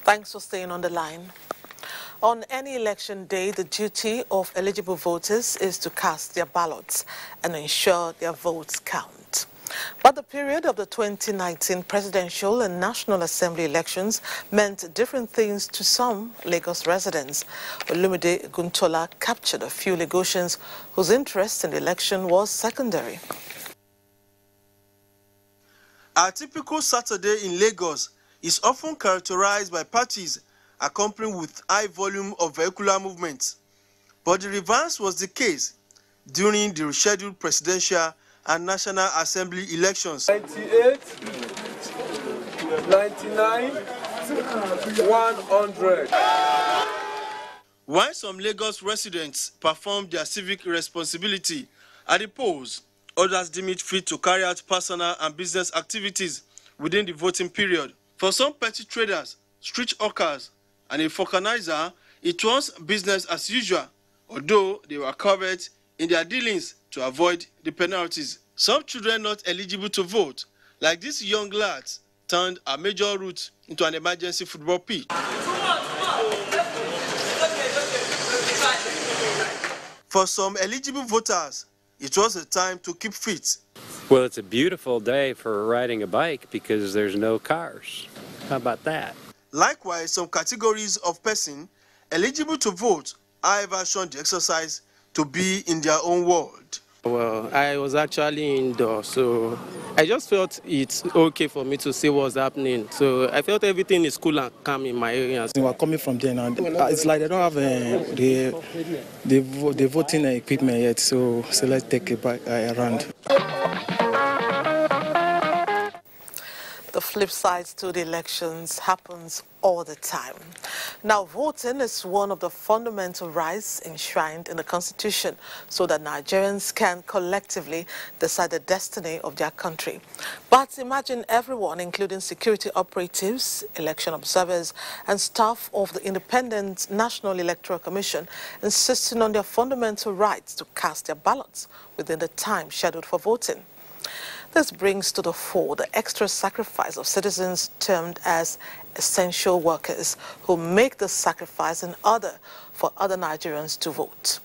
Thanks for staying on the line. On any election day, the duty of eligible voters is to cast their ballots and ensure their votes count. But the period of the 2019 presidential and National Assembly elections meant different things to some Lagos residents. Olumide Guntola captured a few Lagosians whose interest in the election was secondary. A typical Saturday in Lagos is often characterized by parties accompanied with high volume of vehicular movements. But the reverse was the case during the rescheduled presidential and National Assembly elections. 98, 99, 100. While some Lagos residents performed their civic responsibility at the polls, others deemed it fit to carry out personal and business activities within the voting period. For some petty traders, street hawkers, and a vulcanizer, it was business as usual, although they were covered in their dealings to avoid the penalties. Some children not eligible to vote, like these young lads, turned a major route into an emergency football pitch. For some eligible voters, it was a time to keep fit. Well, it's a beautiful day for riding a bike because there's no cars. How about that? Likewise, some categories of person eligible to vote, however, shunned the exercise to be in their own world. Well, I was actually indoors, so I just felt it's okay for me to see what's happening. So I felt everything is cool and calm in my area. We are coming from there now. It's like they don't have the voting equipment yet, so let's take it back around. The flip side to the elections happens all the time. Now, voting is one of the fundamental rights enshrined in the Constitution so that Nigerians can collectively decide the destiny of their country. But imagine everyone, including security operatives, election observers, and staff of the Independent National Electoral Commission insisting on their fundamental rights to cast their ballots within the time scheduled for voting. This brings to the fore the extra sacrifice of citizens termed as essential workers who make the sacrifice in order for other Nigerians to vote.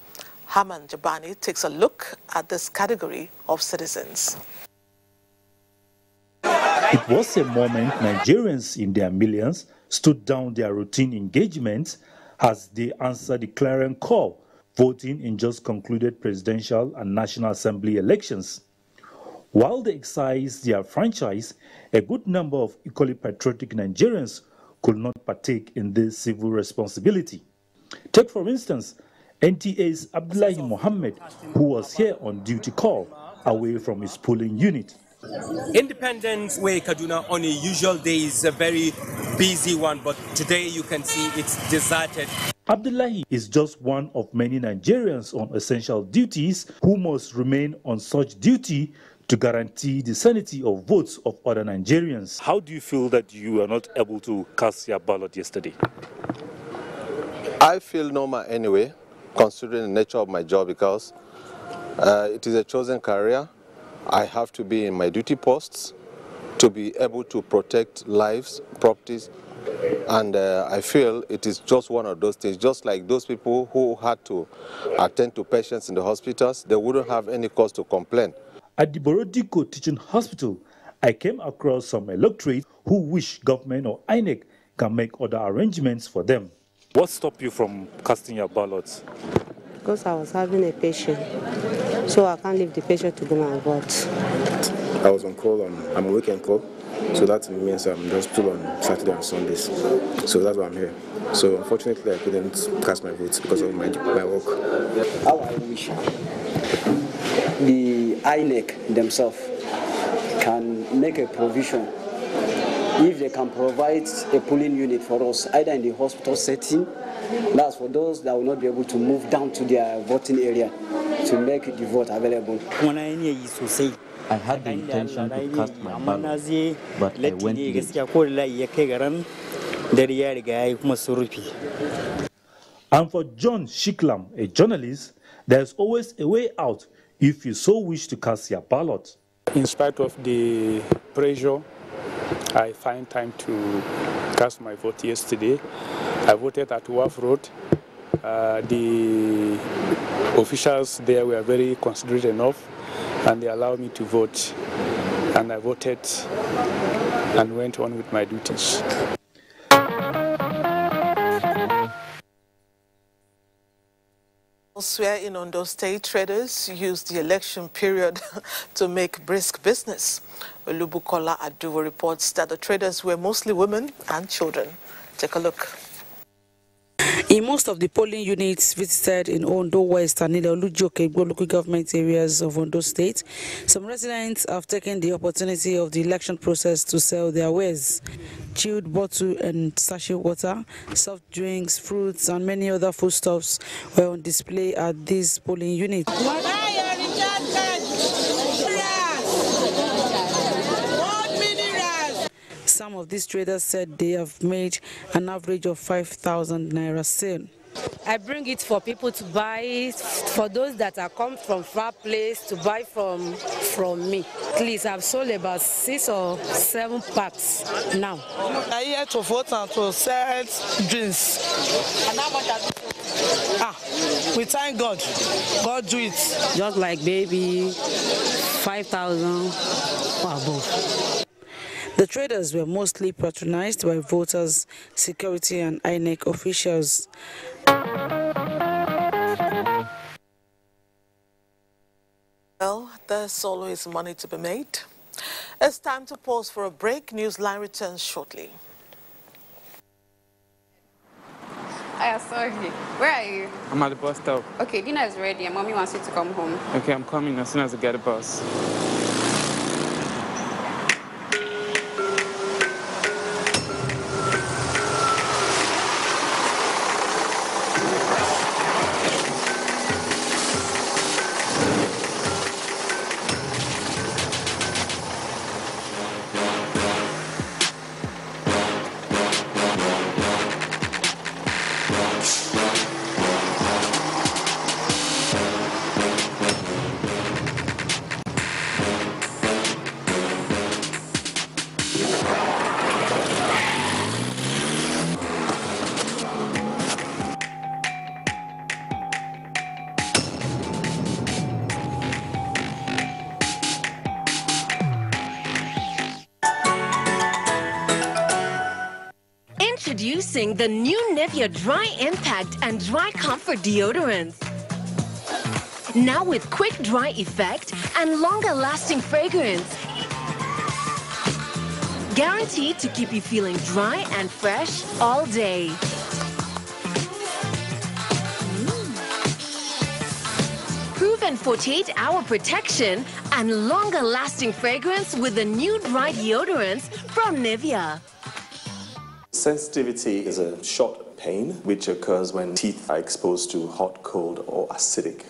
Haman Jabani takes a look at this category of citizens. It was a moment Nigerians in their millions stood down their routine engagements as they answered the clarion call, voting in just concluded presidential and National Assembly elections. While they exercised their franchise, a good number of equally patriotic Nigerians could not partake in this civil responsibility. Take, for instance, NTA's Abdullahi Mohammed, who was here on duty call, away from his polling unit. Independence Way, Kaduna, on a usual day is a very busy one, but today you can see it's deserted. Abdullahi is just one of many Nigerians on essential duties who must remain on such duty to guarantee the sanity of votes of other Nigerians. How do you feel that you are not able to cast your ballot yesterday? I feel normal anyway, considering the nature of my job, because it is a chosen career. I have to be in my duty posts to be able to protect lives, properties, and I feel it is just one of those things. Just like those people who had to attend to patients in the hospitals, they wouldn't have any cause to complain. At the Borodiko Teaching Hospital, I came across some electorates who wish government or INEC can make other arrangements for them. What stopped you from casting your ballots? Because I was having a patient, so I can't leave the patient to go and vote. I was on call, I'm a weekend call, so that means I'm just still on Saturday and Sundays. So that's why I'm here. So unfortunately I couldn't cast my votes because of my work. How I wish the INEC themselves can make a provision if they can provide a polling unit for us, either in the hospital setting, that's for those that will not be able to move down to their voting area to make the vote available. I had the intention to cast my ballot, but I went late. And for John Shiklam, a journalist, there's always a way out if you so wish to cast your ballot. In spite of the pressure I find time to cast my vote yesterday. I voted at Wharf Road. The officials there were very considerate enough, and they allowed me to vote. And I voted and went on with my duties. Elsewhere in Ondo State, traders used the election period to make brisk business. Olubukola Aduwo reports that the traders were mostly women and children. Take a look. In most of the polling units visited in Ondo West and Olujoke local government areas of Ondo State, some residents have taken the opportunity of the election process to sell their wares. Chilled bottle and sachet water, soft drinks, fruits, and many other foodstuffs were on display at these polling units. Some of these traders said they have made an average of 5,000 naira sale. I bring it for people to buy, for those that are come from far place to buy from me. At least I've sold about 6 or 7 packs now. I'm here to vote and to sell drinks. And how much have you sold? We thank God. God do it. Just like maybe 5,000 or above. The traders were mostly patronized by voters, security, and INEC officials. Well, there's always money to be made. It's time to pause for a break. Newsline returns shortly. Sorry. Where are you? I'm at the bus stop. Okay, dinner is ready and mommy wants you to come home. Okay, I'm coming as soon as I get the bus. Introducing the new Nivea Dry Impact and Dry Comfort Deodorants. Now with quick dry effect and longer lasting fragrance. Guaranteed to keep you feeling dry and fresh all day. Proven 48-hour protection and longer lasting fragrance with the new dry deodorants from Nivea. Sensitivity is a short pain which occurs when teeth are exposed to hot, cold, or acidic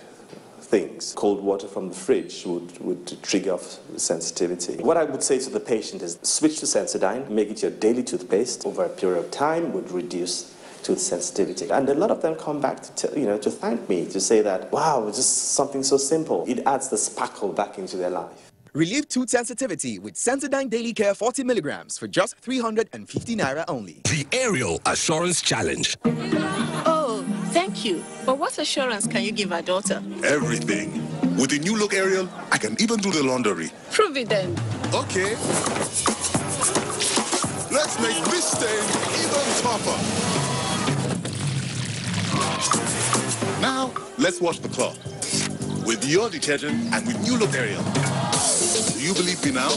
things. Cold water from the fridge would trigger off sensitivity. What I would say to the patient is switch to Sensodyne, make it your daily toothpaste. Over a period of time would reduce tooth sensitivity. And a lot of them come back to thank me, to say that, wow, it's just something so simple. It adds the sparkle back into their life. Relieve tooth sensitivity with Sensodyne Daily Care 40 milligrams for just 350 naira only. The Aerial Assurance Challenge. Oh, thank you. But what assurance can you give our daughter? Everything. With the new look Aerial, I can even do the laundry. Prove it then. Okay. Let's make this stain even tougher. Now, let's wash the cloth. With your detergent and with new look Aerial. Do you believe me now?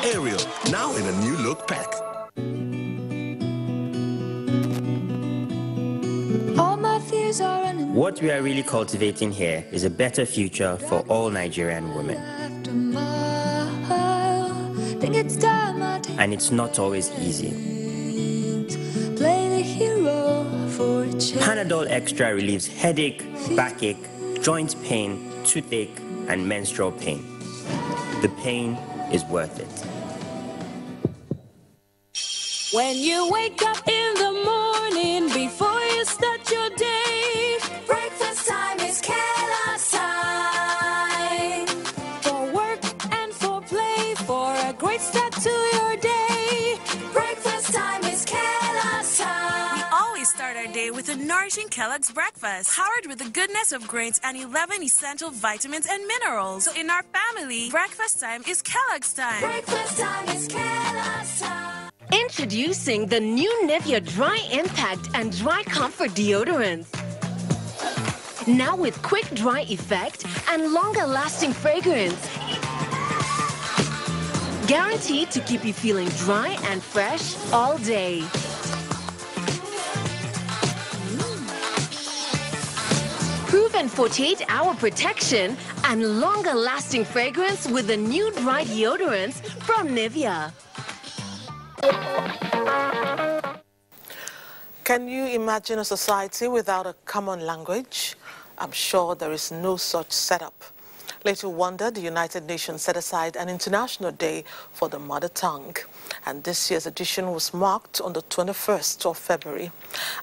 Aerial, now in a new look pack. All my fears are running. What we are really cultivating here is a better future for all Nigerian women. And it's not always easy. Play the hero for a change. Panadol Extra relieves headache, backache, joint pain, toothache, and menstrual pain. The pain is worth it. When you wake up in the morning before you start your day, breakfast time is chaos time. For work and for play, for a great start to your day. Breakfast time is Kellogg's time. We always start our day with a nourishing Kellogg's breakfast, powered with the goodness of grains and 11 essential vitamins and minerals. So in our family, breakfast time is Kellogg's time. Breakfast time is Kellogg's time. Introducing the new Nivea Dry Impact and Dry Comfort deodorants. Now with quick dry effect and longer lasting fragrance. Guaranteed to keep you feeling dry and fresh all day. Proven 48-hour protection and longer lasting fragrance with the new dry deodorants from Nivea. Can you imagine a society without a common language? I'm sure there is no such setup. Little wonder the United Nations set aside an International Day for the Mother Tongue. And this year's edition was marked on the 21st of February.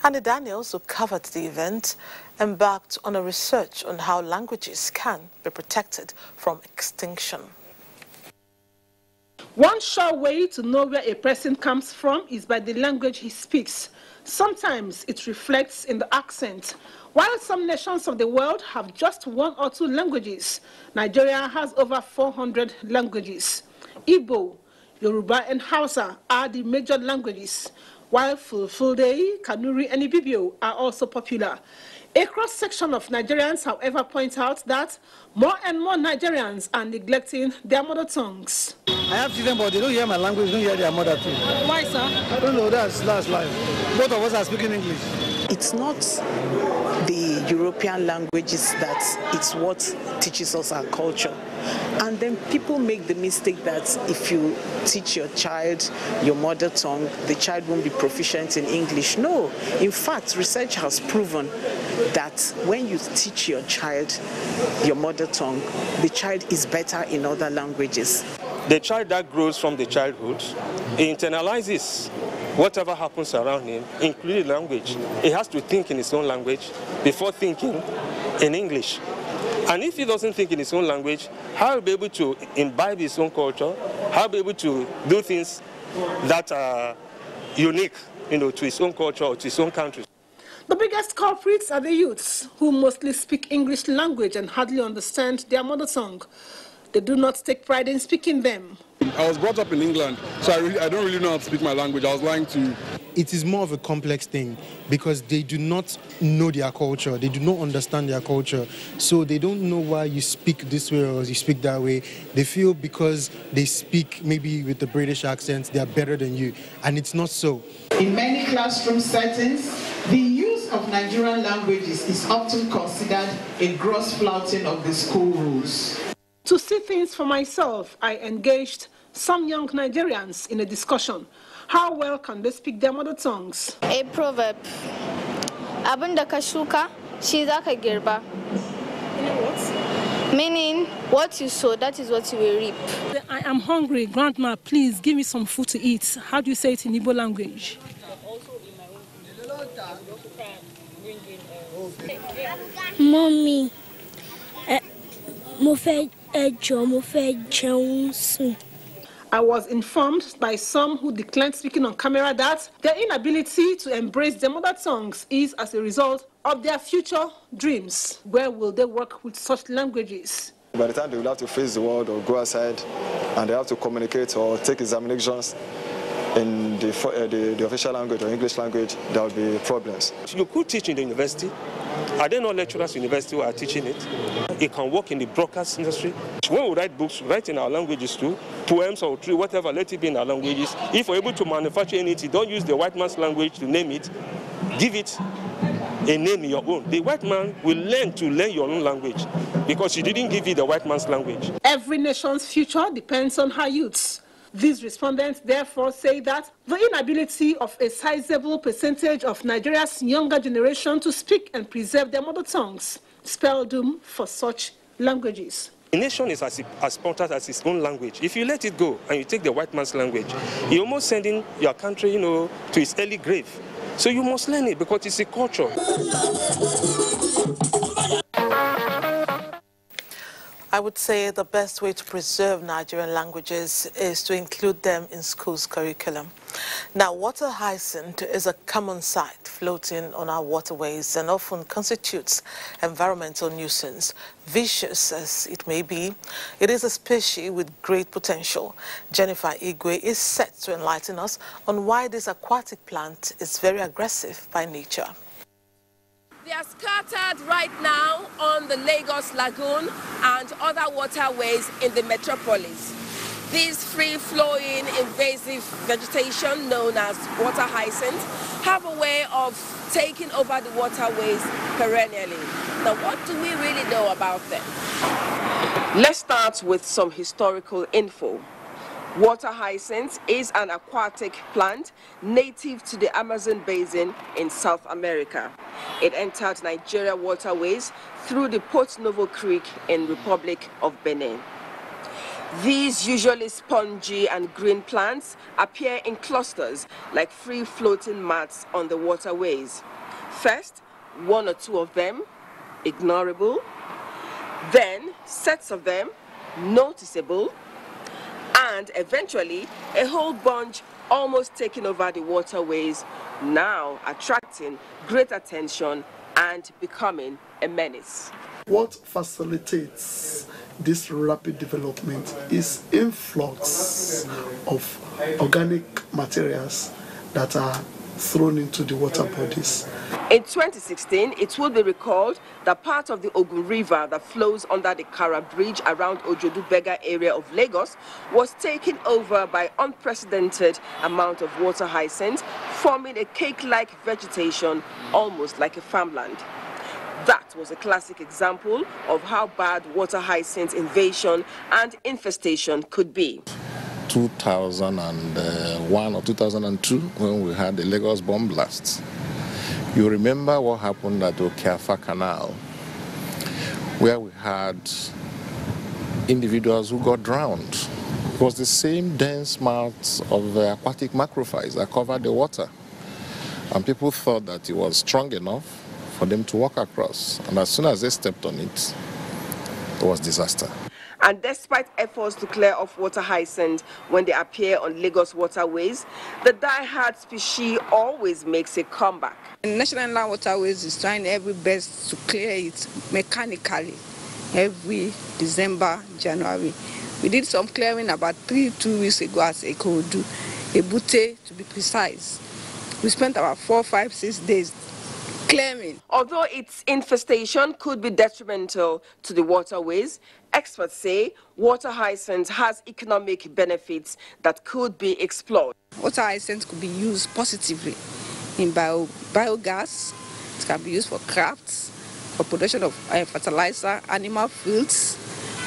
Annie Daniels, who covered the event, embarked on a research on how languages can be protected from extinction. One sure way to know where a person comes from is by the language he speaks. Sometimes it reflects in the accent. While some nations of the world have just 1 or 2 languages, Nigeria has over 400 languages. Igbo, Yoruba, and Hausa are the major languages, while Fulfulde, Kanuri, and Ibibio are also popular. A cross-section of Nigerians, however, point out that more and more Nigerians are neglecting their mother tongues. I have children, but they don't hear my language, they don't hear their mother too. Why, sir? I don't know, that's life. Both of us are speaking English. It's not the European languages that it's what teaches us our culture. And then people make the mistake that if you teach your child your mother tongue, the child won't be proficient in English. No, in fact, research has proven that when you teach your child your mother tongue, the child is better in other languages. The child that grows from the childhood, he internalizes whatever happens around him, including language. He has to think in his own language before thinking in English. And if he doesn't think in his own language, how will he be able to imbibe his own culture? How will he be able to do things that are unique, to his own culture or to his own country? The biggest culprits are the youths, who mostly speak English language and hardly understand their mother tongue. They do not take pride in speaking them. I was brought up in England, so I don't really know how to speak my language. I was lying to you. It is more of a complex thing because they do not know their culture. They do not understand their culture. So they don't know why you speak this way or you speak that way. They feel because they speak maybe with the British accent, they are better than you. And it's not so. In many classroom settings, the use of Nigerian languages is often considered a gross flouting of the school rules. To see things for myself, I engaged some young Nigerians in a discussion. How well can they speak their mother tongues? A proverb. Abunda ka shuka, shi zaka girba. Meaning, what you sow, that is what you will reap. I am hungry. Grandma, please give me some food to eat. How do you say it in Igbo language? Mommy, I was informed by some who declined speaking on camera that their inability to embrace their mother tongues is as a result of their future dreams. Where will they work with such languages? By the time they will have to face the world or go outside and they have to communicate or take examinations in the official language or English language, there will be problems. You could teach in the university. Are there no lecturers in the university who are teaching it? It can work in the broadcast industry. When we write books, write in our languages too, poems or tree, whatever, let it be in our languages. If we're able to manufacture anything, don't use the white man's language to name it. Give it a name in your own. The white man will learn to learn your own language because you didn't give it the white man's language. Every nation's future depends on her youths. These respondents therefore say that the inability of a sizable percentage of Nigeria's younger generation to speak and preserve their mother tongues spell doom for such languages. A nation is as important as its own language. If you let it go and you take the white man's language, you're almost sending your country, to its early grave. So you must learn it because it's a culture. I would say the best way to preserve Nigerian languages is to include them in schools' curriculum. Now, water hyacinth is a common sight floating on our waterways and often constitutes environmental nuisance. Vicious as it may be, it is a species with great potential. Jennifer Igwe is set to enlighten us on why this aquatic plant is very aggressive by nature. They are scattered right now on the Lagos Lagoon and other waterways in the metropolis. These free-flowing invasive vegetation known as water hyacinth have a way of taking over the waterways perennially. Now, what do we really know about them? Let's start with some historical info. Water hyacinth is an aquatic plant native to the Amazon basin in South America. It entered Nigeria waterways through the Port Novo Creek in Republic of Benin. These usually spongy and green plants appear in clusters like free-floating mats on the waterways. First, one or two of them, ignorable. Then, sets of them, noticeable. And eventually, a whole bunch almost taking over the waterways, now attracting great attention and becoming a menace. What facilitates this rapid development is influx of organic materials that are thrown into the water bodies. In 2016, it will be recalled that part of the Ogun River that flows under the Kara Bridge around Ojodu-Bega area of Lagos was taken over by unprecedented amount of water hyacinth, forming a cake-like vegetation almost like a farmland. That was a classic example of how bad water hyacinth invasion and infestation could be. 2001 or 2002 when we had the Lagos bomb blast. You remember what happened at Okeafa Canal, where we had individuals who got drowned. It was the same dense mats of the aquatic macrophytes that covered the water. And people thought that it was strong enough for them to walk across. And as soon as they stepped on it, it was disaster. And despite efforts to clear off water hyacinth when they appear on Lagos waterways, the die-hard species always makes a comeback. The National Inland Waterways is trying every best to clear it mechanically every December, January. We did some clearing about 2 weeks ago at Ekorodu, Ebute to be precise. We spent about 4, 5, 6 days clearing. Although its infestation could be detrimental to the waterways, experts say water hyacinth has economic benefits that could be explored. Water hyacinth could be used positively in biogas. It can be used for crafts, for production of fertilizer, animal foods,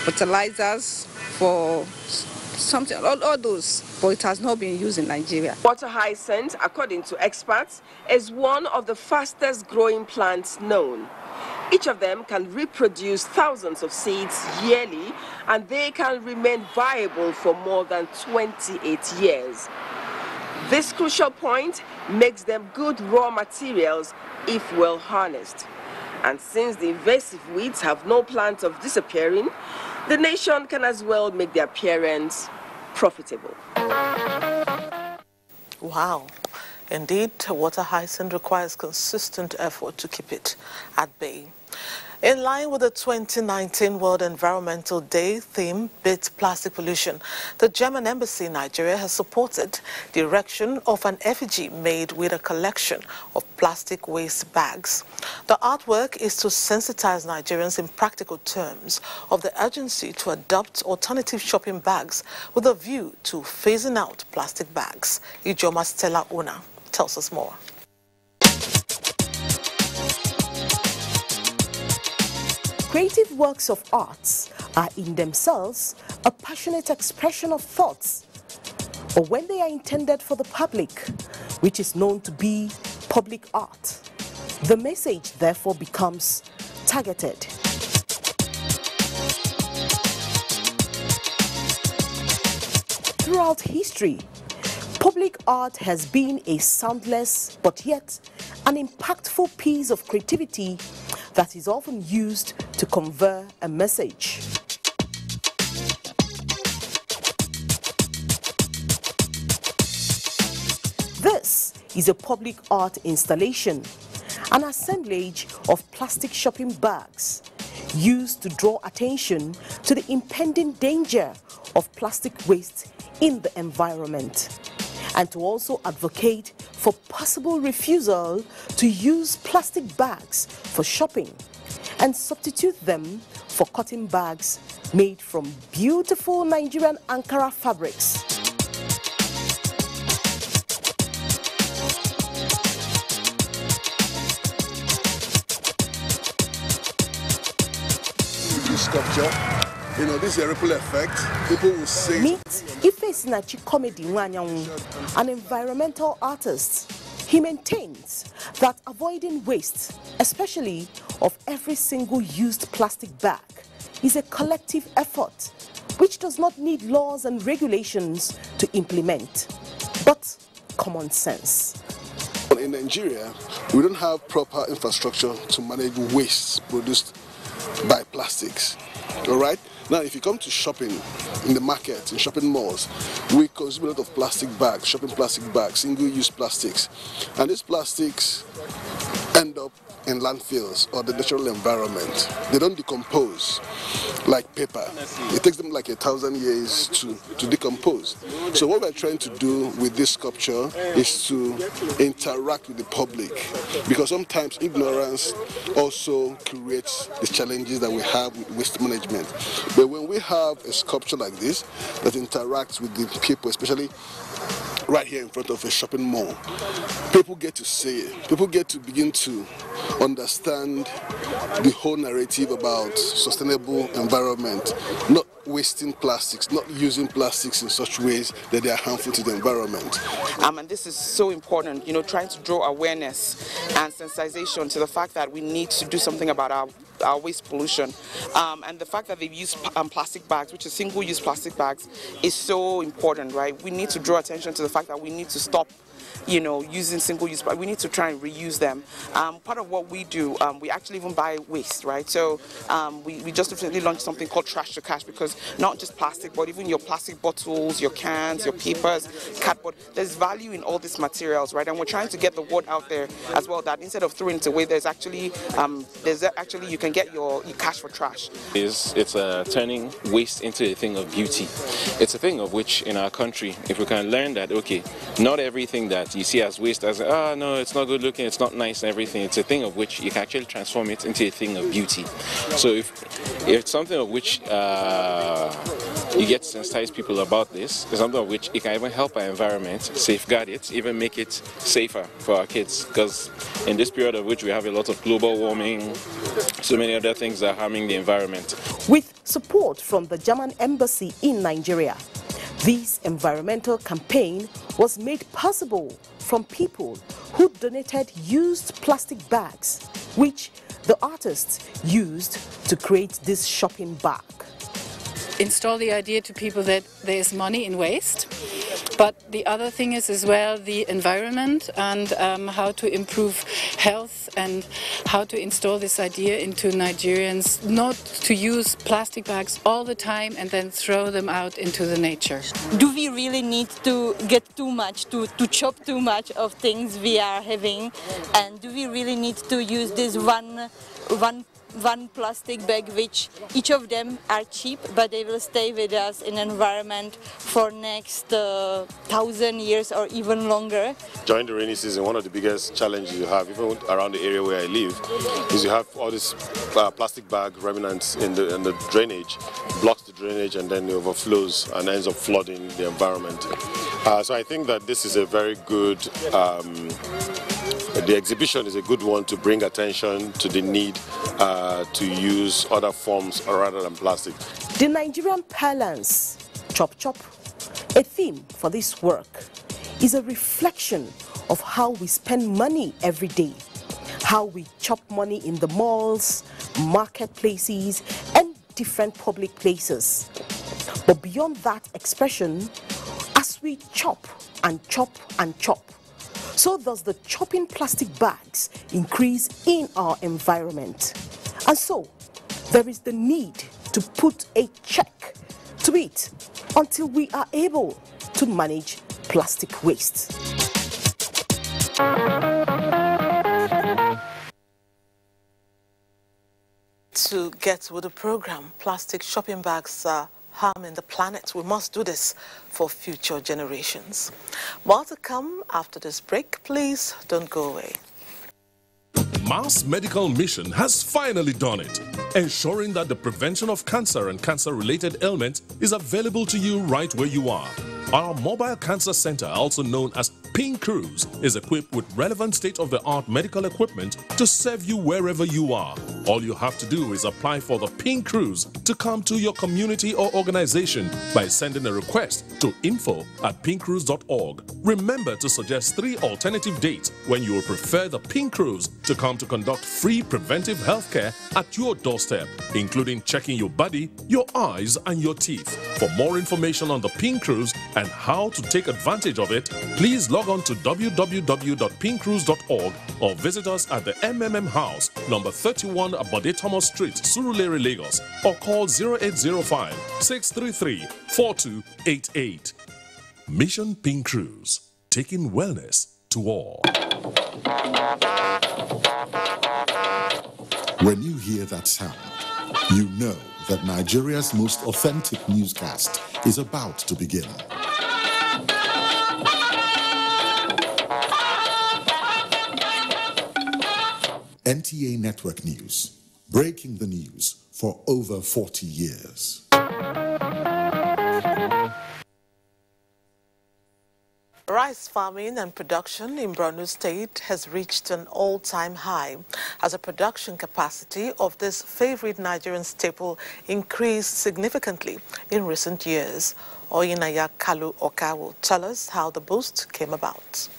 fertilizers, for something, all those, but it has not been used in Nigeria. Water hyacinth, according to experts, is one of the fastest growing plants known. Each of them can reproduce thousands of seeds yearly, and they can remain viable for more than 28 years. This crucial point makes them good raw materials if well harnessed. And since the invasive weeds have no plans of disappearing, the nation can as well make their appearance profitable. Wow. Indeed, water hyacinth requires consistent effort to keep it at bay. In line with the 2019 World Environmental Day theme, Beat Plastic Pollution, the German Embassy in Nigeria has supported the erection of an effigy made with a collection of plastic waste bags. The artwork is to sensitize Nigerians in practical terms of the urgency to adopt alternative shopping bags with a view to phasing out plastic bags. Ijoma Stella Ona tells us more. Creative works of arts are in themselves a passionate expression of thoughts, but when they are intended for the public, which is known to be public art, the message therefore becomes targeted. Throughout history, public art has been a soundless but yet an impactful piece of creativity that is often used to convey a message. is a public art installation, an assemblage of plastic shopping bags used to draw attention to the impending danger of plastic waste in the environment, and to also advocate for possible refusal to use plastic bags for shopping and substitute them for cotton bags made from beautiful Nigerian Ankara fabrics. Sculpture, you know, this is a ripple effect. People will say. Meet Ifesinachi Comedy Nwanyanwu, an environmental artist. He maintains that avoiding waste, especially of every single used plastic bag, is a collective effort which does not need laws and regulations to implement, but common sense. In Nigeria, we don't have proper infrastructure to manage waste produced by plastics. All right? Now, if you come to shopping in the market, in shopping malls, we consume a lot of plastic bags, shopping plastic bags, single-use plastics. And these plastics end up in landfills or the natural environment. They don't decompose like paper. It takes them like 1,000 years to decompose. So what we're trying to do with this sculpture is to interact with the public, because sometimes ignorance also creates the challenges that we have with waste management. But when we have a sculpture like this that interacts with the people, especially right here in front of a shopping mall, people get to see it. People get to begin to understand the whole narrative about sustainable environment, not wasting plastics, not using plastics in such ways that they are harmful to the environment. And this is so important, you know, trying to draw awareness and sensitization to the fact that we need to do something about our waste pollution. And the fact that they use plastic bags, which is single-use plastic bags, is so important, right? We need to draw attention to the fact that we need to stop, you know, using single-use, but we need to try and reuse them. Part of what we do, we actually even buy waste, right? So we just recently launched something called Trash to Cash, because not just plastic, but even your plastic bottles, your cans, your papers, cardboard, there's value in all these materials, right? And we're trying to get the word out there as well, that instead of throwing it away, there's actually you can get your cash for trash. It's turning waste into a thing of beauty. It's a thing of which in our country, if we can learn that, okay, not everything that you see as waste as, no, it's not good looking, it's not nice and everything, it's a thing of which you can actually transform it into a thing of beauty. So if it's something of which you get to sensitize people about this, it's something of which it can even help our environment, safeguard it, even make it safer for our kids, because in this period of which we have a lot of global warming, so many other things that are harming the environment. With support from the German embassy in Nigeria, this environmental campaign was made possible from people who donated used plastic bags, which the artists used to create this shopping bag. Install the idea to people that there is money in waste, but the other thing is as well the environment and how to improve health and how to install this idea into Nigerians not to use plastic bags all the time and then throw them out into the nature. Do we really need to get too much, to chop too much of things we are having, and do we really need to use this one plastic bag, which each of them are cheap, but they will stay with us in environment for next 1,000 years or even longer. During the rainy season, one of the biggest challenges you have, even around the area where I live, is you have all these plastic bag remnants in the drainage, blocks the drainage, and then it overflows and ends up flooding the environment. So I think that this is a very good the exhibition is a good one to bring attention to the need to use other forms rather than plastic. The Nigerian parlance, chop chop, a theme for this work, is a reflection of how we spend money every day, how we chop money in the malls, marketplaces, and different public places. But beyond that expression, as we chop and chop and chop, so does the chopping plastic bags increase in our environment. And so, there is the need to put a check to it until we are able to manage plastic waste. To get with the program, plastic shopping bags are harming the planet. We must do this for future generations. More to come after this break. Please don't go away. Mars Medical Mission has finally done it, ensuring that the prevention of cancer and cancer-related ailments is available to you right where you are. Our mobile cancer center, also known as Pink Cruise, is equipped with relevant state-of-the-art medical equipment to serve you wherever you are. All you have to do is apply for the Pink Cruise to come to your community or organization by sending a request to info@pinkcruise.org. Remember to suggest 3 alternative dates when you will prefer the Pink Cruise to come to conduct free preventive health care at your doorstep, including checking your body, your eyes, and your teeth. For more information on the Pink Cruise and how to take advantage of it, please log on to www.pinkcruise.org or visit us at the MMM House, number 31 Abode Thomas Street, Surulere, Lagos, or call 0805-633-4288. Mission Pink Cruise, taking wellness to all. When you hear that sound, you know that Nigeria's most authentic newscast is about to begin. NTA Network News, breaking the news for over 40 years. Rice farming and production in Borno State has reached an all-time high as the production capacity of this favorite Nigerian staple increased significantly in recent years. Oyinaya Kalu Oka will tell us how the boost came about.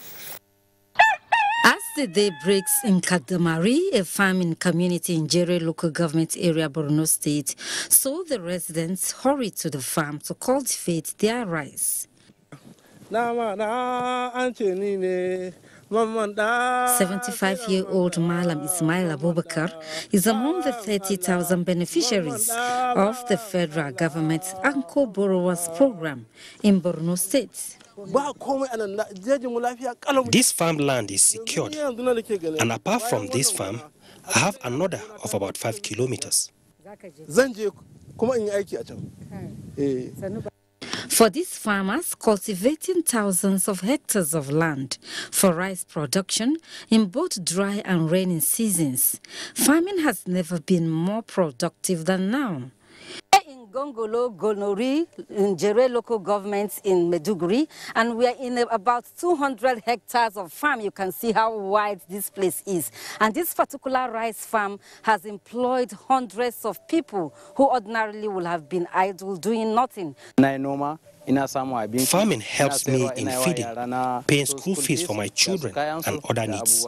As the day breaks in Kadamari, a farming community in Jere local government area, Borno State, so the residents hurried to the farm to cultivate their rice. 75-year-old Malam Ismail Abubakar is among the 30,000 beneficiaries of the federal government's Anko Borrowers program in Borno State. This farmland is secured, and apart from this farm, I have another of about 5 kilometers. For these farmers, cultivating thousands of hectares of land for rice production in both dry and rainy seasons, farming has never been more productive than now. In Gongolo, Gonori, in Jere local government in Meduguri, and we are in about 200 hectares of farm. You can see how wide this place is. And this particular rice farm has employed hundreds of people who ordinarily would have been idle doing nothing. Farming helps me in feeding, paying school fees for my children and other needs.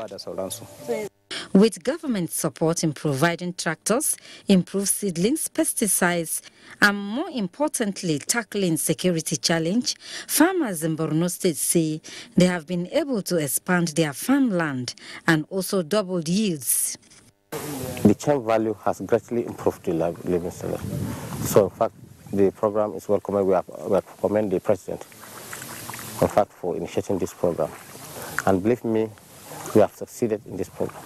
With government support in providing tractors, improved seedlings, pesticides, and more importantly, tackling security challenge, farmers in Borno State say they have been able to expand their farmland and also doubled yields. The chain value has greatly improved the living standard. So, in fact, the program is welcome. We commend the president, in fact, for initiating this program. And believe me, we have succeeded in this program.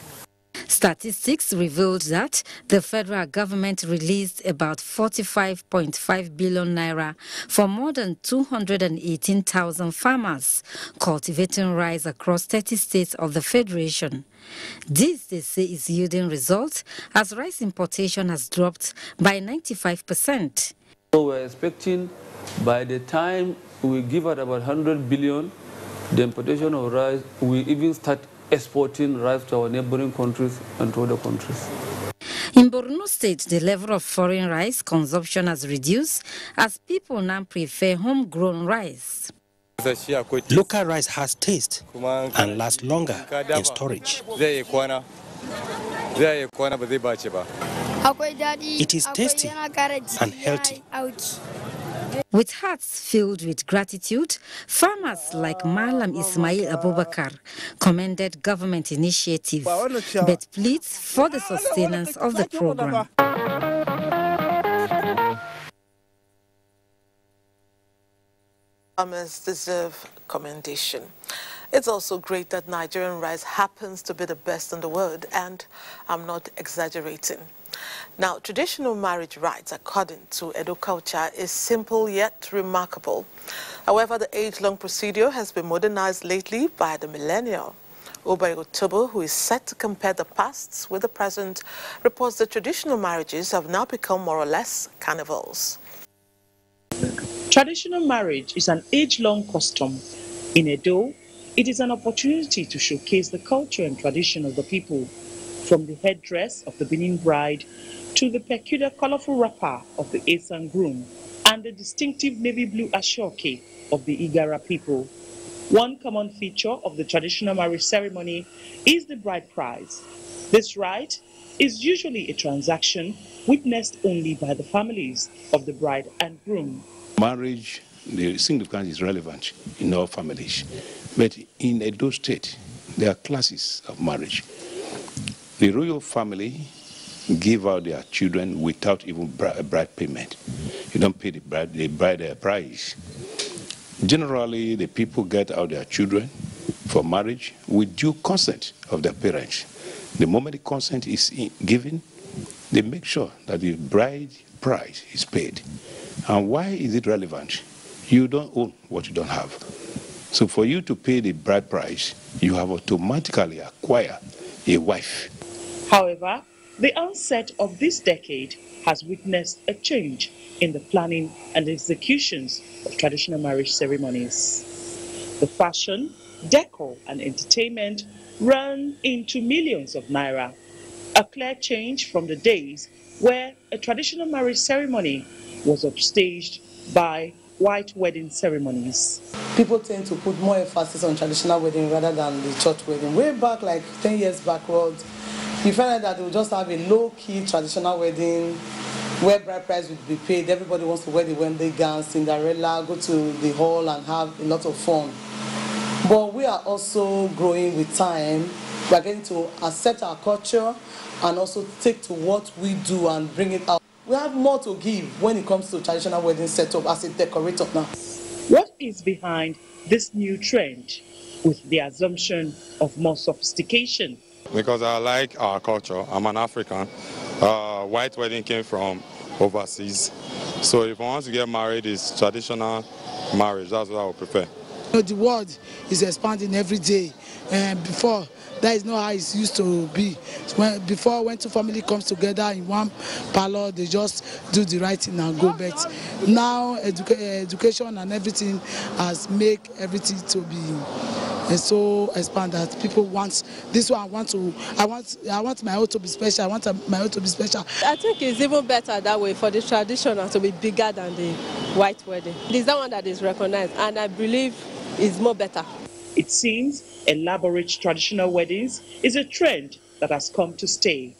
Statistics revealed that the federal government released about 45.5 billion naira for more than 218,000 farmers cultivating rice across 30 states of the federation. This, they say, is yielding results as rice importation has dropped by 95%. So we're expecting by the time we give out about 100 billion, the importation of rice, we even start exporting rice to our neighboring countries and to other countries. In Borno State, the level of foreign rice consumption has reduced as people now prefer homegrown rice. Local rice has taste and lasts longer in storage. It is tasty and healthy. With hearts filled with gratitude, farmers like Malam Ismail Abubakar commended government initiative, but pleads for the sustenance of the program. Farmers deserve commendation. It's also great that Nigerian rice happens to be the best in the world, and I'm not exaggerating. Now, traditional marriage rites, according to Edo culture, is simple yet remarkable. However, the age-long procedure has been modernized lately by the millennial. Obai Otobo, who is set to compare the past with the present, reports that traditional marriages have now become more or less carnivals. Traditional marriage is an age-long custom. In Edo, it is an opportunity to showcase the culture and tradition of the people, from the headdress of the Benin bride to the peculiar colorful wrapper of the Esan groom and the distinctive navy blue ashoke of the Igara people. One common feature of the traditional marriage ceremony is the bride price. This rite is usually a transaction witnessed only by the families of the bride and groom. Marriage, the significance is relevant in all families. But in Edo State, there are classes of marriage. The royal family give out their children without even bride payment. You don't pay the bride price. Generally, the people get out their children for marriage with due consent of their parents. The moment the consent is given, they make sure that the bride price is paid. And why is it relevant? You don't own what you don't have. So for you to pay the bride price, you have automatically acquired a wife. However, the onset of this decade has witnessed a change in the planning and executions of traditional marriage ceremonies. The fashion, decor, and entertainment run into millions of naira, a clear change from the days where a traditional marriage ceremony was upstaged by white wedding ceremonies. People tend to put more emphasis on traditional wedding rather than the church wedding. Way back, like 10 years backwards, you find out that they will just have a low-key traditional wedding where bride price would be paid. Everybody wants to wear the wedding gown, Cinderella, go to the hall and have a lot of fun. But we are also growing with time. We are getting to accept our culture and also take to what we do and bring it out. We have more to give when it comes to traditional wedding setup as a decorator now. What is behind this new trend with the assumption of more sophistication? Because I like our culture. I'm an African. White wedding came from overseas. So if I want to get married, it's traditional marriage. That's what I would prefer. The world is expanding every day. Before, that is not how it used to be. Before, when two families come together in one parlor, they just do the right thing and go back. Now, education and everything has made everything to be so expanded that people want this one. I want my own to be special. I want my own to be special. I think it's even better that way for the traditional to be bigger than the white wedding. It is that one that is recognized, and I believe is more better. It seems elaborate traditional weddings is a trend that has come to stay.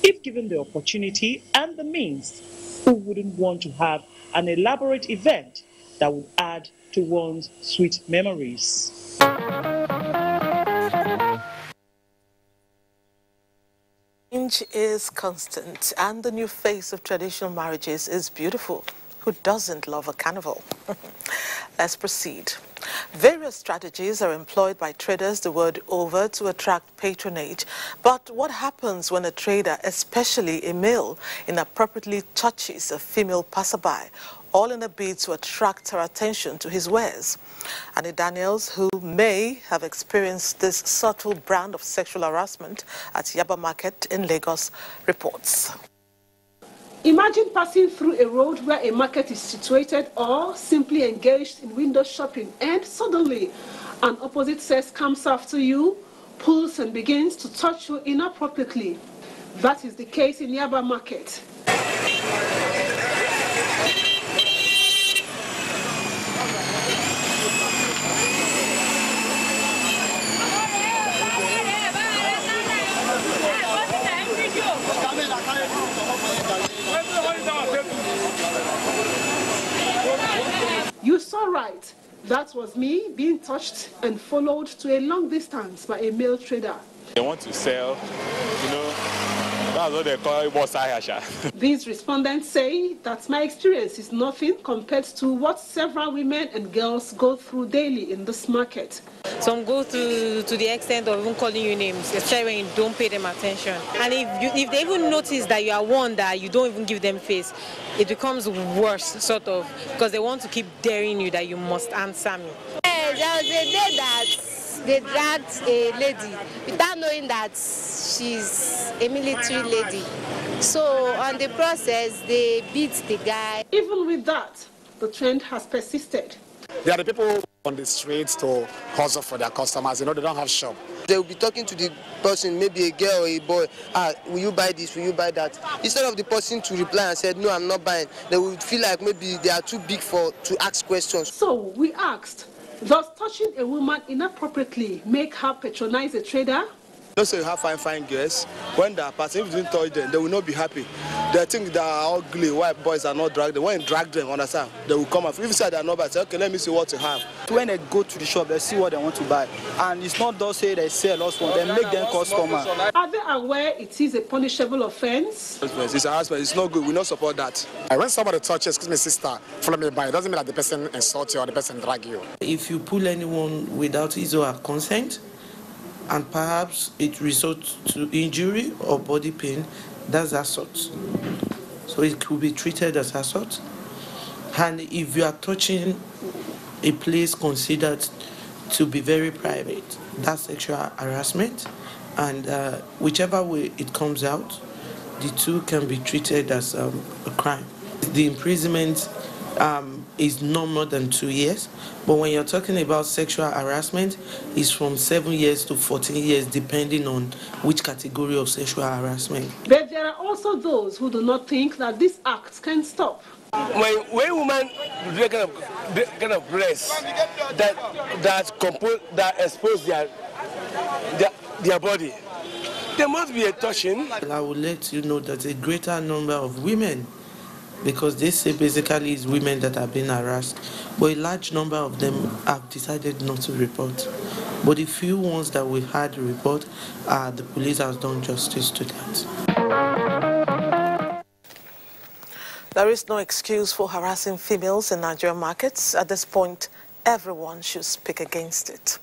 If given the opportunity and the means, who wouldn't want to have an elaborate event that would add to one's sweet memories? Change is constant, and the new face of traditional marriages is beautiful. Who doesn't love a carnival? Let's proceed. Various strategies are employed by traders the world over to attract patronage. But what happens when a trader, especially a male, inappropriately touches a female passerby, all in a bid to attract her attention to his wares? Annie Daniels, who may have experienced this subtle brand of sexual harassment at Yaba Market in Lagos, reports. Imagine passing through a road where a market is situated or simply engaged in window shopping, and suddenly an opposite sex comes after you, pulls and begins to touch you inappropriately. That is the case in Yaba Market. You saw right. That was me being touched and followed to a long distance by a male trader. They want to sell, That's what they call it. These respondents say that my experience is nothing compared to what several women and girls go through daily in this market. Some go to the extent of even calling you names, especially when you don't pay them attention. And if they even notice that you are one that you don't even give them face, it becomes worse, sort of, because they want to keep daring you that you must answer me. There was a day that they dragged a lady without knowing that she's a military lady. So on the process, they beat the guy. Even with that, the trend has persisted. There are the people on the streets to hustle for their customers. You know, they don't have shop. They will be talking to the person, maybe a girl or a boy, will you buy this, will you buy that? Instead of the person to reply and say, no, I'm not buying, they will feel like maybe they are too big to ask questions. So we asked, does touching a woman inappropriately make her patronize a trader? Don't say you have fine girls. When they are passing, if you didn't touch them, they will not be happy. They think they are ugly, white boys are not dragged them. When you drag them, understand, they will come up. If you say they are not bad, say, okay, let me see what you have. When they go to the shop, they see what they want to buy. And it's not those say they sell us one, they make them customers. Are they aware it is a punishable offense? It's a harassment, it's not good, we don't support that. When somebody touches, excuse me, sister, follow me by, it doesn't mean that the person insults you or the person drag you. If you pull anyone without his or her consent, and perhaps it results to injury or body pain, that's assault. So it could be treated as assault. And if you are touching a place considered to be very private, that's sexual harassment. And whichever way it comes out, the two can be treated as a crime. The imprisonment is no more than 2 years, but when you're talking about sexual harassment, it's from 7 years to 14 years, depending on which category of sexual harassment. But there are also those who do not think that these acts can stop. When women do kind of dress that expose their body, there must be a touching. I will let you know that a greater number of women, because they say basically it's women that are being harassed, but a large number of them have decided not to report. But the few ones that we had to report, the police has done justice to that. There is no excuse for harassing females in Nigerian markets. At this point, everyone should speak against it.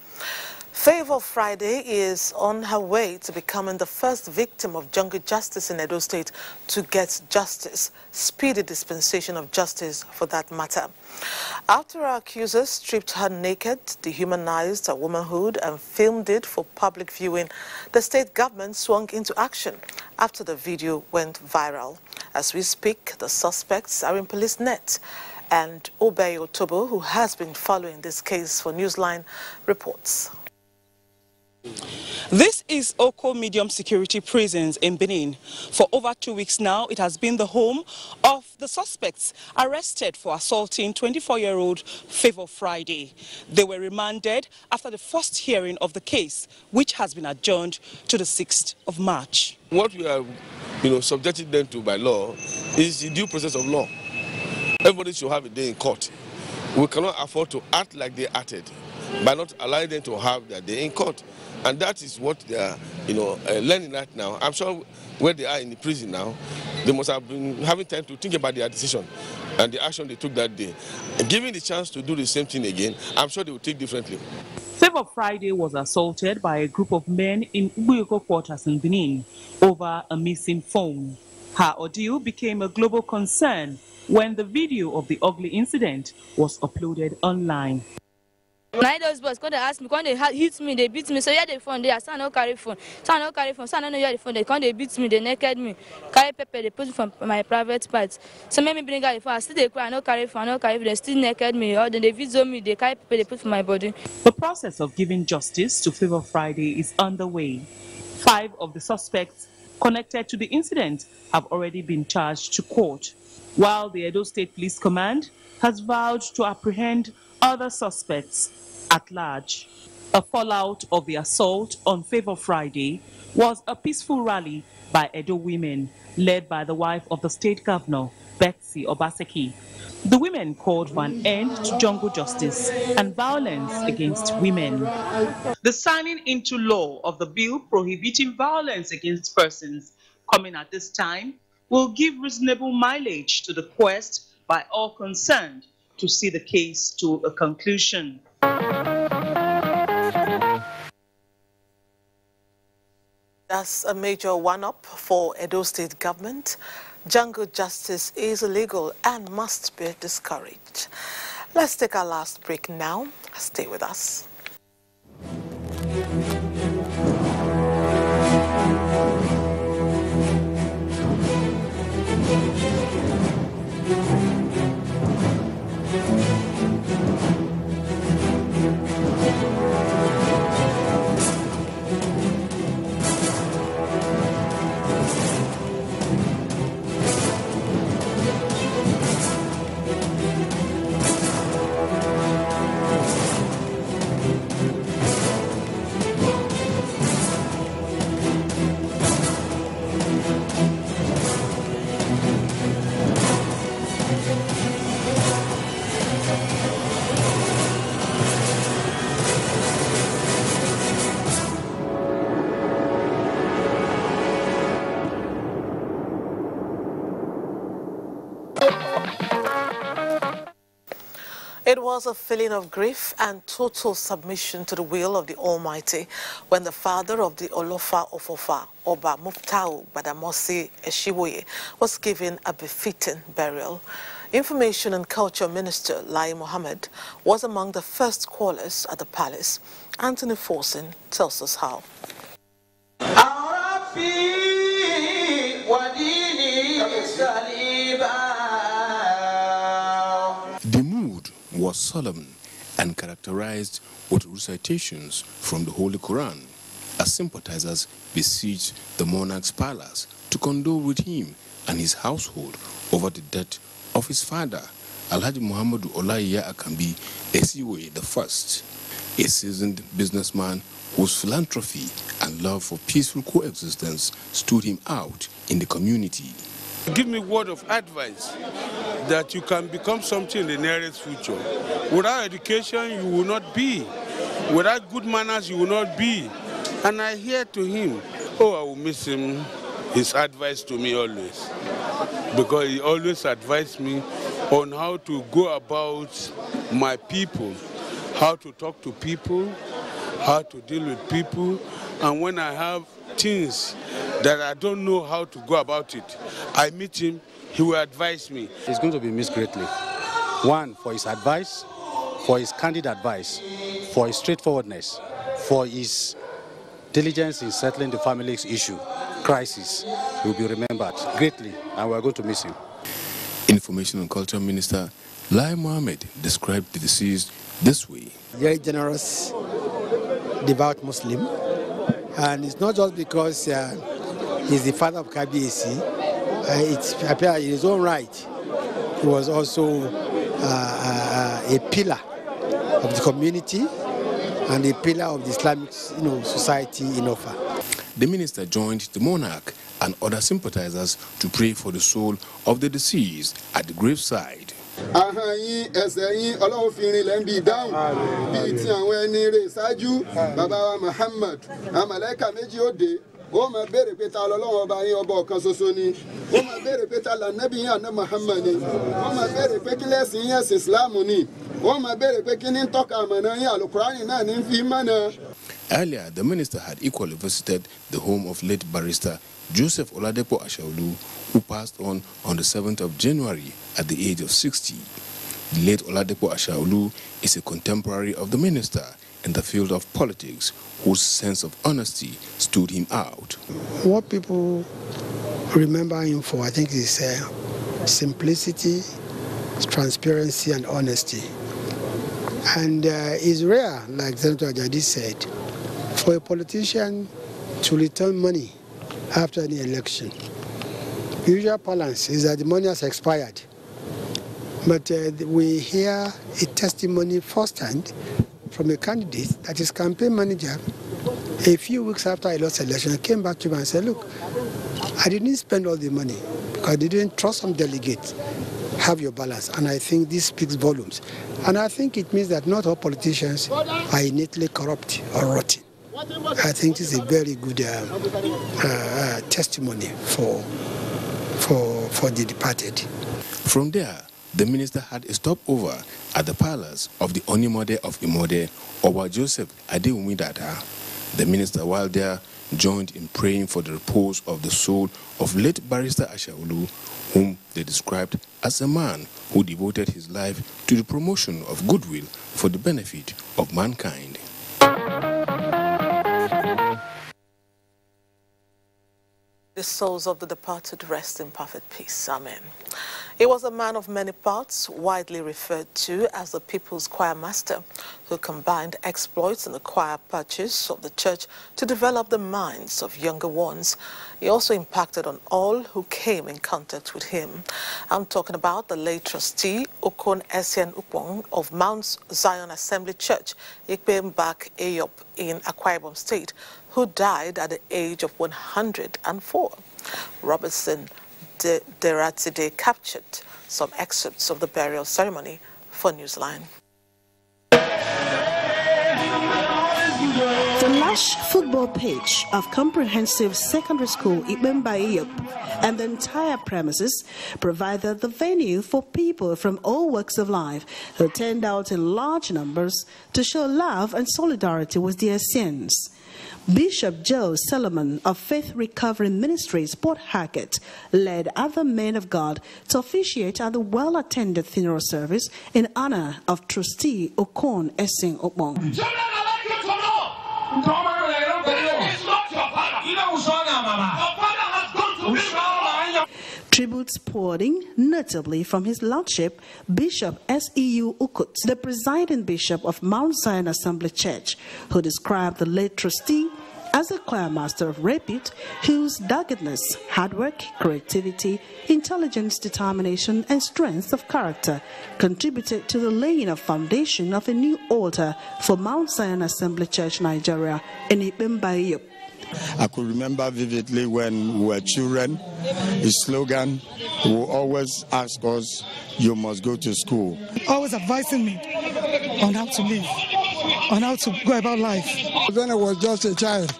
Favor Friday is on her way to becoming the first victim of jungle justice in Edo State to get justice, speedy dispensation of justice for that matter. After her accusers stripped her naked, dehumanized her womanhood and filmed it for public viewing, the state government swung into action after the video went viral. As we speak, the suspects are in police net. And Obey Otobo, who has been following this case for Newsline, reports. This is Oko Medium Security Prisons in Benin. For over 2 weeks now, it has been the home of the suspects arrested for assaulting 24-year-old Favor Friday. They were remanded after the first hearing of the case, which has been adjourned to the 6th of March. What we are, subjecting them to by law is the due process of law. Everybody should have a day in court. We cannot afford to act like they acted by not allowing them to have their day in court. And that is what they are, learning right now. I'm sure where they are in the prison now, they must have been having time to think about their decision and the action they took that day. And given the chance to do the same thing again, I'm sure they will take differently. Favor Friday was assaulted by a group of men in Ubuyoko quarters in Benin over a missing phone. Her ordeal became a global concern when the video of the ugly incident was uploaded online. Now those boys come they ask me, come they hit me, they beat me. So yeah, the phone they say I no carry phone. So I no carry phone. So I don't know where the phone. They come they beat me, they naked me, carry pepper, they put it from my private parts. So make me bring out the phone. I still they cry, I no carry phone, I no carry phone. They still naked me. Or then they video me, they carry pepper, they put from my body. The process of giving justice to Favor Friday is underway. 5 of the suspects connected to the incident have already been charged to court, while the Edo State Police Command has vowed to apprehend other suspects at large. A fallout of the assault on Favor Friday was a peaceful rally by Edo women, led by the wife of the state governor, Betsy Obaseki. The women called for an end to jungle justice and violence against women. The signing into law of the bill prohibiting violence against persons coming at this time will give reasonable mileage to the quest by all concerned to see the case to a conclusion. That's a major one-up for Edo State government. Jungle justice is illegal and must be discouraged. Let's take our last break now. Stay with us. It was a feeling of grief and total submission to the will of the Almighty when the father of the Olofa Ofofa, Oba Muftau Badamosi Eshiwoye, was given a befitting burial. Information and Culture Minister Lai Mohammed was among the first callers at the palace. Anthony Forson tells us how. The mood was solemn and characterized with recitations from the Holy Quran as sympathizers besieged the monarch's palace to condole with him and his household over the death of his father, Alhaji Muhammadu Olaiya Akambi Esiwe I, a seasoned businessman whose philanthropy and love for peaceful coexistence stood him out in the community. Give me a word of advice that you can become something in the nearest future. Without education, you will not be. Without good manners, you will not be. And I hear to him, oh, I will miss him, his advice to me always. Because he always advised me on how to go about my people, how to talk to people, how to deal with people. And when I have things that I don't know how to go about it, I meet him, he will advise me. He's going to be missed greatly. One, for his advice, for his candid advice, for his straightforwardness, for his diligence in settling the family's issue, crisis. He will be remembered greatly, and we are going to miss him. Information and Culture Minister Lai Mohammed described the deceased this way. Very generous, devout Muslim. And it's not just because he's the father of KBAC. It's in his own right. He was also a pillar of the community and a pillar of the Islamic society in Ofa. The minister joined the monarch and other sympathizers to pray for the soul of the deceased at the graveside. Earlier, the minister had equally visited the home of late barrister Joseph Oladepo Ashaolu, who passed on the 7th of January at the age of 60. The late Oladepo Ashaolu is a contemporary of the minister in the field of politics, whose sense of honesty stood him out. What people remember him for, I think, is simplicity, transparency, and honesty. And it's rare, like Senator Ajadi said, for a politician to return money after any election. The usual balance is that the money has expired. But we hear a testimony firsthand from a candidate that his campaign manager, a few weeks after he lost the election, came back to him and said, look, I didn't spend all the money because I didn't trust some delegates. Have your balance. And I think this speaks volumes. And I think it means that not all politicians are innately corrupt or rotten. I think it's a very good testimony for the departed. From there, the minister had a stopover at the palace of the Onimode of Imode, Oba Joseph Adewumidada. The minister, while there, joined in praying for the repose of the soul of late Barrister Ashaolu, whom they described as a man who devoted his life to the promotion of goodwill for the benefit of mankind. The souls of the departed rest in perfect peace. Amen. He was a man of many parts, widely referred to as the People's Choir Master, who combined exploits in the choir purchase of the church to develop the minds of younger ones. He also impacted on all who came in contact with him. I'm talking about the late trustee Okon Essien Upong of Mount Zion Assembly Church, Ikpembak Eyop in Akwa Ibom State, who died at the age of 104. Robertson Deratide captured some excerpts of the burial ceremony for Newsline. The lush football pitch of Comprehensive Secondary School Ikpembak and the entire premises provided the venue for people from all walks of life who turned out in large numbers to show love and solidarity with their sins. Bishop Joe Solomon of Faith Recovery Ministries, Port Harcourt, led other men of God to officiate at the well-attended funeral service in honor of Trustee Okon Essien Upong. Tributes poured in, notably from His Lordship, Bishop S.E.U. Ukut, the presiding bishop of Mount Zion Assembly Church, who described the late trustee as a choir master of repute whose doggedness, hard work, creativity, intelligence, determination, and strength of character contributed to the laying of foundation of a new altar for Mount Zion Assembly Church, Nigeria, in Ikpembak. I could remember vividly when we were children, his slogan will always ask us, "You must go to school." Always advising me on how to live, on how to go about life. When I was just a child,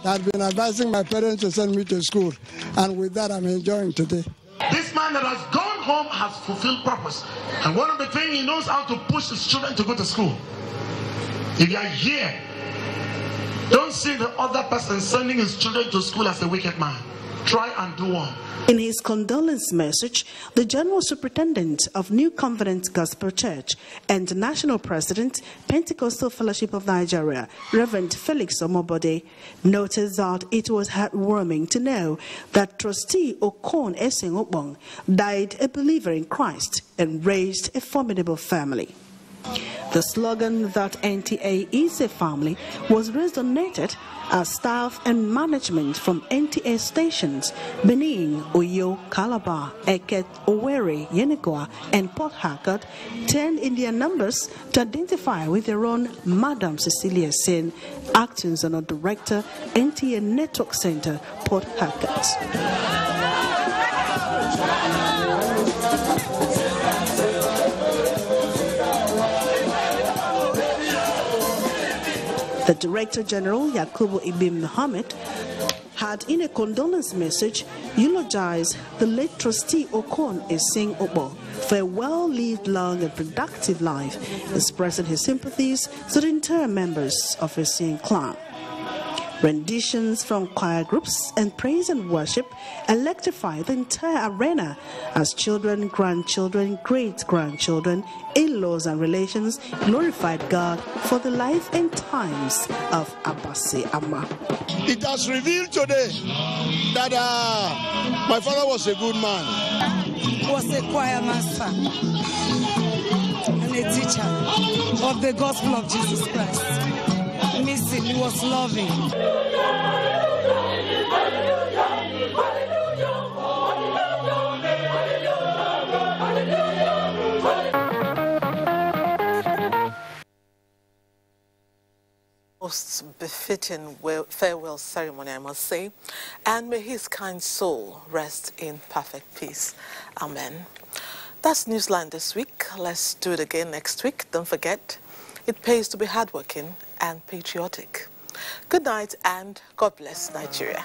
I had been advising my parents to send me to school, and with that I'm enjoying today. This man that has gone home has fulfilled purpose, and one of the things he knows how to push his children to go to school. If you are here, don't see the other person sending his children to school as a wicked man. Try and do one. In his condolence message, the General Superintendent of New Covenant Gospel Church and National President, Pentecostal Fellowship of Nigeria, Reverend Felix Omobode, noted that it was heartwarming to know that Trustee Okon Essien Upong died a believer in Christ and raised a formidable family. The slogan that NTA is a family was resonated as staff and management from NTA stations Benin, Uyo, Calabar, Eket, Owerri, Yenagoa, and Port Harcourt turned in their numbers to identify with their own Madam Cecilia Sen, acting as a director, NTA Network Center, Port Harcourt. The Director General, Yakubu Ibn Mohammed, had in a condolence message eulogized the late trustee Okon Essien Upong for a well-lived, long and productive life, expressing his sympathies to the entire members of Essien clan. Renditions from choir groups and praise and worship electrified the entire arena as children, grandchildren, great-grandchildren, in-laws and relations glorified God for the life and times of Abasi Amma. It has revealed today that my father was a good man. He was a choir master and a teacher of the gospel of Jesus Christ. Missing, he was loving. Most befitting farewell ceremony, I must say, and may his kind soul rest in perfect peace. Amen. That's Newsline this week. Let's do it again next week. Don't forget, it pays to be hardworking and patriotic. Good night and God bless Nigeria.